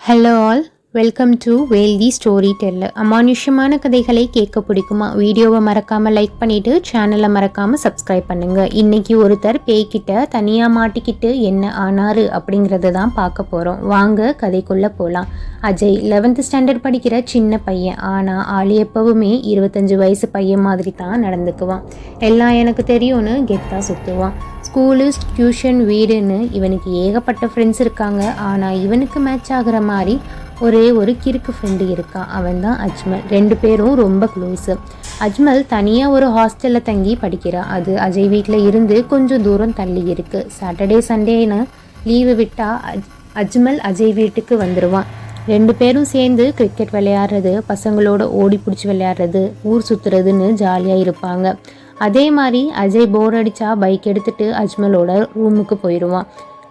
Hello all, welcome to wealthy story teller. அமானுஷ்யமான கதைகளை கேட்க பிடிக்குமா? வீடியோவை மறக்காமல் லைக் பண்ணிவிட்டு சேனலை மறக்காமல் சப்ஸ்கிரைப் பண்ணுங்கள். இன்றைக்கி ஒருத்தர் பேய்கிட்ட தனியாக மாட்டிக்கிட்டு என்ன ஆனார் அப்படிங்கிறத தான் பார்க்க போகிறோம். வாங்க கதைக்குள்ளே போகலாம். அஜய் 11th ஸ்டாண்டர்ட் படிக்கிற சின்ன பையன். ஆனால் ஆள் எப்பவுமே 25 வயசு பையன் மாதிரி தான் நடந்துக்குவான். எல்லாம் எனக்கு தெரியும்னு கெத்தாக சுற்றுவான். ஸ்கூலு, டியூஷன், வீடுன்னு இவனுக்கு ஏகப்பட்ட ஃப்ரெண்ட்ஸ் இருக்காங்க. ஆனால் இவனுக்கு மேட்ச் ஆகிற மாதிரி ஒரே ஒரு கிறுக்கு ஃப்ரெண்டு இருக்கான். அவன் தான் அஜ்மல். 2 பேரும் ரொம்ப க்ளோஸு. அஜ்மல் தனியாக ஒரு ஹாஸ்டலில் தங்கி படிக்கிறான். அது அஜய் வீட்டில் இருந்து கொஞ்சம் தூரம் தள்ளி இருக்குது. சாட்டர்டே சண்டேன்னு லீவு விட்டால் அஜ்மல் அஜய் வீட்டுக்கு வந்துடுவான். 2 பேரும் சேர்ந்து கிரிக்கெட் விளையாடுறது, பசங்களோட ஓடி பிடிச்சி விளையாடுறது, ஊர் சுற்றுறதுன்னு ஜாலியாக இருப்பாங்க. அதே மாதிரி அஜய் போர் அடித்தா பைக் எடுத்துகிட்டு அஜ்மலோட ரூமுக்கு போயிடுவான்.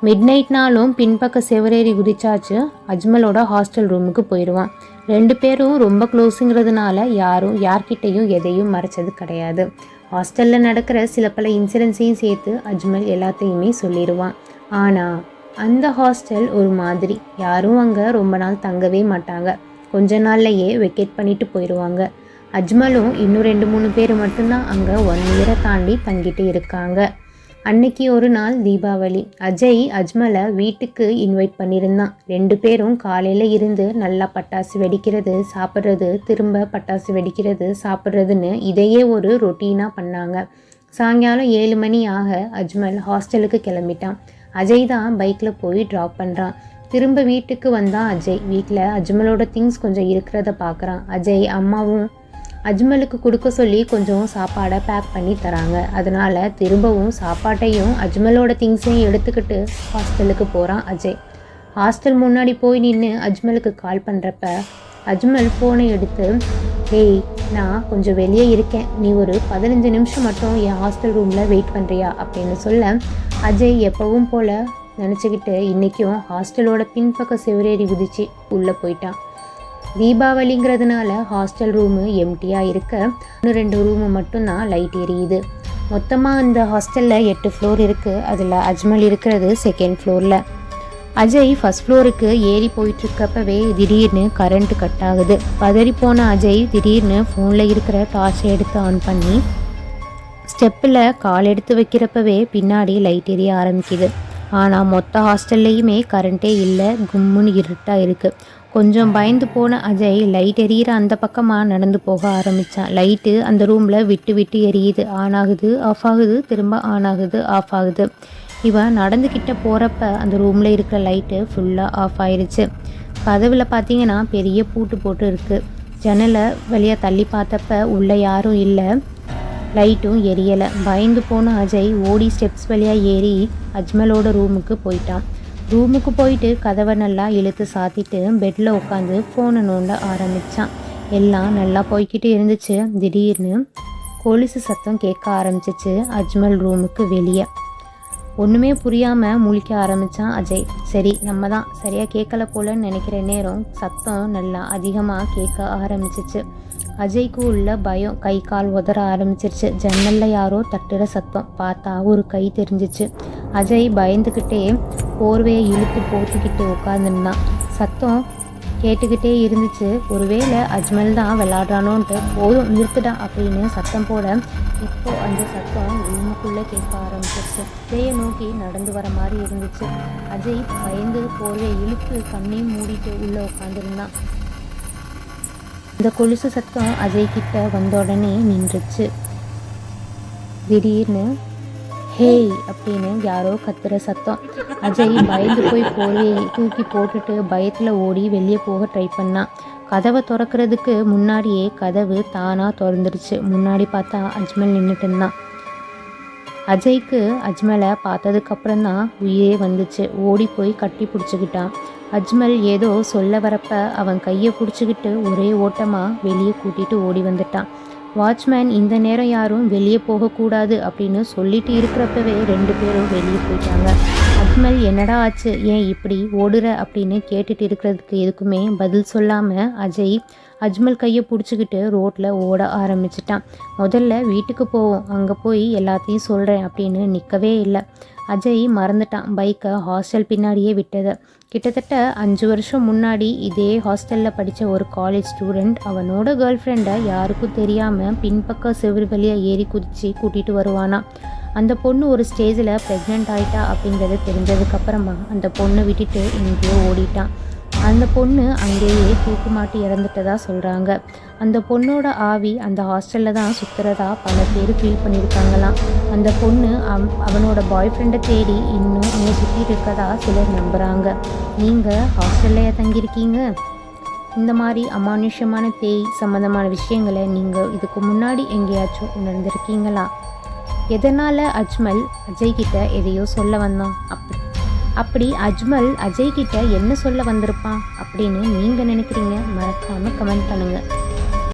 மிட் நைட்னாலும் பின்பக்க செவரேறி குதிச்சாச்சு அஜ்மலோட ஹாஸ்டல் ரூமுக்கு போயிடுவான். 2 பேரும் ரொம்ப க்ளோஸுங்கிறதுனால யாரும் யார்கிட்டையும் எதையும் மறைச்சது கிடையாது. ஹாஸ்டலில் நடக்கிற சில பல இன்சிடென்ட்ஸையும் சேர்த்து அஜ்மல் எல்லாத்தையுமே சொல்லிடுவான். ஆனால் அந்த ஹாஸ்டல் ஒரு மாதிரி. யாரும் அங்கே ரொம்ப நாள் தங்கவே மாட்டாங்க. கொஞ்ச நாள்லையே வெக்கேட் பண்ணிட்டு போயிடுவாங்க. அஜ்மலும் இன்னும் 2-3 பேர் மட்டும்தான் அங்கே 1 இயரை தாண்டி தங்கிட்டு இருக்காங்க. அன்னைக்கு ஒரு நாள் தீபாவளி. அஜய் அஜ்மலை வீட்டுக்கு இன்வைட் பண்ணியிருந்தான். 2 பேரும் காலையில் இருந்து நல்லா பட்டாசு வெடிக்கிறது, சாப்பிட்றது, திரும்ப பட்டாசு வெடிக்கிறது, சாப்பிட்றதுன்னு இதையே ஒரு ரொட்டீனாக பண்ணாங்க. சாயங்காலம் 7 மணி ஆக அஜ்மல் ஹாஸ்டலுக்கு கிளம்பிட்டான். அஜய் தான் பைக்கில் போய் ட்ராப் பண்ணுறான். திரும்ப வீட்டுக்கு வந்தான் அஜய். வீட்டில் அஜ்மலோட திங்ஸ் கொஞ்சம் இருக்கிறத பார்க்குறான். அஜய் அம்மாவும் அஜ்மலுக்கு கொடுக்க சொல்லி கொஞ்சம் சாப்பாடை பேக் பண்ணி தராங்க. அதனால் திரும்பவும் சாப்பாட்டையும் அஜ்மலோட திங்ஸையும் எடுத்துக்கிட்டு ஹாஸ்டலுக்கு போகிறான் அஜய். ஹாஸ்டல் முன்னாடி போய் நின்று அஜ்மலுக்கு கால் பண்ணுறப்ப அஜ்மல் ஃபோனை எடுத்து, "ஏய், நான் கொஞ்சம் வெளியே இருக்கேன், நீ ஒரு 15 நிமிஷம் மட்டும் என் ஹாஸ்டல் ரூமில் வெயிட் பண்ணுறியா?" அப்படின்னு சொல்ல அஜய் எப்பவும் போல் நினச்சிக்கிட்டு இன்றைக்கும் ஹாஸ்டலோட பின்பக்க செவரேறி குதிச்சு உள்ளே போயிட்டான். தீபாவளிங்கிறதுனால ஹாஸ்டல் ரூமு எம்டியாக இருக்க இன்னும் 2 ரூமு மட்டும்தான் லைட் எரியுது. மொத்தமாக அந்த ஹாஸ்டலில் 8 ஃப்ளோர் இருக்குது. அதில் அஜ்மல் இருக்கிறது 2nd ஃப்ளோரில். அஜய் 1st ஃப்ளோருக்கு ஏறி போயிட்டுருக்கப்பவே திடீர்னு கரண்ட்டு கட் ஆகுது. பதறிப்போன அஜய் திடீர்னு ஃபோனில் இருக்கிற டார்ச்சை எடுத்து ஆன் பண்ணி ஸ்டெப்பில் கால் எடுத்து வைக்கிறப்பவே பின்னாடி லைட் எரிய ஆரம்பிக்குது. ஆனால் மொத்த ஹாஸ்டல்லையுமே கரண்ட்டே இல்லை. கும்முன்னு இருட்டாக இருக்குது. கொஞ்சம் பயந்து போன அஜய் லைட் எரியிற அந்த பக்கமாக நடந்து போக ஆரம்பித்தான். லைட்டு அந்த ரூமில் விட்டு விட்டு எரியுது. ஆன் ஆகுது, ஆஃப் ஆகுது, திரும்ப ஆன் ஆகுது, ஆஃப் ஆகுது. இவன் நடந்துக்கிட்ட போகிறப்ப அந்த ரூமில் இருக்கிற லைட்டு ஃபுல்லாக ஆஃப் ஆயிடுச்சு. கதவில் பார்த்தீங்கன்னா பெரிய பூட்டு போட்டு இருக்குது. ஜன்னலை வழியாக தள்ளி பார்த்தப்ப உள்ளே யாரும் இல்லை, லைட்டும் எரியலை. பயந்து போன அஜய் ஓடி ஸ்டெப்ஸ் வழியாக ஏறி அஜ்மலோட ரூமுக்கு போயிட்டான். ரூமுக்கு போயிட்டு கதவை நல்லா இழுத்து சாத்திட்டு பெட்டில் உட்காந்து ஃபோனை நோண்ட ஆரம்பித்தான். எல்லாம் நல்லா போய்கிட்டு இருந்துச்சு. திடீர்னு கொலுசு சத்தம் கேட்க ஆரம்பிச்சிச்சு அஜ்மல் ரூமுக்கு வெளியே. ஒன்றுமே புரியாமல் முழிக்க ஆரம்பித்தான் அஜய். சரி, நம்ம தான் சரியாக கேட்கல போலன்னு நினைக்கிற நேரம் சத்தம் நல்லா அதிகமாக கேட்க ஆரம்பிச்சிச்சு. அஜய்க்கு உள்ள பயம் கை கால் உதற ஆரம்பிச்சிருச்சு. ஜன்னலில் யாரோ தட்டுற சத்தம். பார்த்தா ஒரு கை தெரிஞ்சிச்சு. அஜய் பயந்துக்கிட்டே போர்வையை இழுத்து போத்திக்கிட்டு உட்காந்துருந்தான். சத்தம் கேட்டுக்கிட்டே இருந்துச்சு. ஒருவேளை அஜ்மல் தான் விளாட்றானோன்ட்டு போதும் நிறுத்துடா அப்படின்னு சத்தம் போட இப்போ அந்த சத்தம் ரூமுக்குள்ளே கேட்க ஆரம்பிச்சிருச்சு. அஜயை நோக்கி நடந்து வர மாதிரி இருந்துச்சு. அஜய் பயந்து போர்வையை இழுத்து கண்ணையும் மூடிட்டு உள்ளே உட்காந்துருந்தான். இந்த கொலுசு சத்தம் அஜய் கிட்ட வந்த உடனே நின்றுச்சு. திடீர்னு ஹேய் அப்படின்னு யாரோ கத்துற சத்தம். அஜய் பயந்து போய் போர்வையை தூக்கி போட்டுட்டு பயத்தில் ஓடி வெளியே போக ட்ரை பண்ணான். கதவை திறக்கிறதுக்கு முன்னாடியே கதவு தானாக திறந்துருச்சு. முன்னாடி பார்த்தா அஜ்மல் நின்றுட்டு இருந்தான். அஜய்க்கு அஜ்மலை பார்த்ததுக்கப்புறம் தான் உயிரே வந்துச்சு. ஓடி போய் கட்டி பிடிச்சிக்கிட்டான். அஜ்மல் ஏதோ சொல்ல வரப்ப அவன் கையை பிடிச்சிக்கிட்டு ஒரே ஓட்டமாக வெளியே கூட்டிகிட்டு ஓடி வந்துட்டான். வாட்ச்மேன் இந்த நேரம் யாரும் வெளியே போகக்கூடாது அப்படின்னு சொல்லிட்டு இருக்கிறப்பவே 2 பேரும் வெளியே போயிட்டாங்க. அஜ்மல் என்னடா ஆச்சு, ஏன் இப்படி ஓடுற அப்படின்னு கேட்டுட்டு இருக்கிறதுக்கு எதுக்குமே பதில் சொல்லாமல் அஜ்மல் கையை பிடிச்சிக்கிட்டு ரோட்டில் ஓட ஆரம்பிச்சிட்டான். முதல்ல வீட்டுக்கு போவோம், அங்கே போய் எல்லாத்தையும் சொல்கிறேன் அப்படின்னு நிற்கவே இல்லை. அஜய் மறந்துட்டான் பைக்கை ஹாஸ்டல் பின்னாடியே விட்டதை. கிட்டத்தட்ட 5 வருஷம் முன்னாடி இதே ஹாஸ்டலில் படித்த ஒரு காலேஜ் ஸ்டூடெண்ட் அவனோட கேர்ள் ஃப்ரெண்டை யாருக்கும் தெரியாமல் பின்பக்க செவுரு வழியாக ஏறி குதித்து கூட்டிகிட்டு வருவானா. அந்த பொண்ணு ஒரு ஸ்டேஜில் ப்ரெக்னென்ட் ஆகிட்டா அப்படிங்கிறது தெரிஞ்சதுக்கப்புறமா அந்த பொண்ணை விட்டுட்டு எங்கேயோ ஓடிட்டான். அந்த பொண்ணு அங்கேயே தூக்கு மாட்டி இறந்துட்டதா சொல்கிறாங்க. அந்த பொண்ணோட ஆவி அந்த ஹாஸ்டலில் தான் சுற்றுறதா பல பேர் ஃபீல் பண்ணியிருக்காங்களாம். அந்த பொண்ணு அவனோட பாய் ஃப்ரெண்டை தேடி இன்னும் அங்கே சுற்றிட்டு இருக்கதா சிலர் நம்புகிறாங்க. நீங்கள் ஹாஸ்டல்லையே தங்கியிருக்கீங்க? இந்த மாதிரி அமானுஷ்யமான பேய் சம்மந்தமான விஷயங்களை நீங்கள் இதுக்கு முன்னாடி எங்கேயாச்சும் உணர்ந்திருக்கீங்களா? எதனால் அஜ்மல் அஜய்கிட்ட எதையோ சொல்ல வந்தான்? அப்படி அஜ்மல் அஜய்கிட்ட என்ன சொல்ல வந்திருப்பான் அப்படின்னு நீங்கள் நினைக்கிறீங்க? மறக்காமல் கமெண்ட் பண்ணுங்கள்.